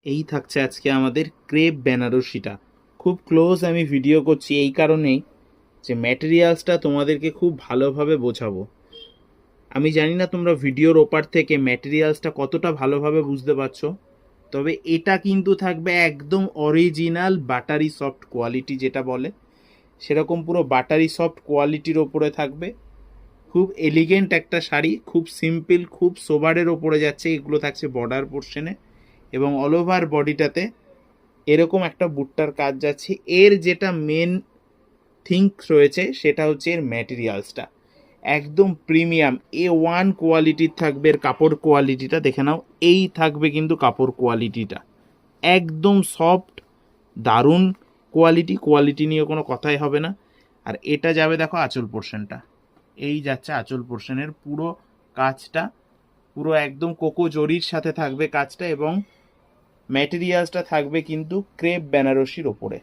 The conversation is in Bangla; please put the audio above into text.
এই থাকছে আজকে আমাদের ক্রেপ বেনারসিটা। খুব ক্লোজ আমি ভিডিও করছি এই কারণেই যে ম্যাটেরিয়ালসটা তোমাদেরকে খুব ভালোভাবে বোঝাবো। আমি জানি না তোমরা ভিডিওর ওপার থেকে ম্যাটেরিয়ালসটা কতটা ভালোভাবে বুঝতে পারছো, তবে এটা কিন্তু থাকবে একদম অরিজিনাল বাটারি সফট কোয়ালিটি, যেটা বলে সেরকম পুরো বাটারি সফট কোয়ালিটির ওপরে থাকবে। খুব এলিগেন্ট একটা শাড়ি, খুব সিম্পল, খুব সোবারের ওপরে যাচ্ছে। এগুলো থাকছে বর্ডার পোর্শনে এবং অল ওভার বডিটাতে এরকম একটা বুট্টার কাজ যাচ্ছে। এর যেটা মেন থিঙ্ক রয়েছে সেটা হচ্ছে এর ম্যাটেরিয়ালসটা একদম প্রিমিয়াম A1 কোয়ালিটির থাকবে। এর কাপড় কোয়ালিটিটা দেখে নাও, এই থাকবে কিন্তু কাপড় কোয়ালিটিটা একদম সফট, দারুণ কোয়ালিটি নিয়ে কোনো কথাই হবে না। আর এটা যাবে দেখো আঁচল পোর্শনটা, এই যাচ্ছে আঁচল পোর্শনের পুরো কাজটা, পুরো একদম কোকো জরির সাথে থাকবে কাজটা এবং ম্যাটেরিয়ালসটা থাকবে কিন্তু ক্রেপ বেনারসির ওপরে।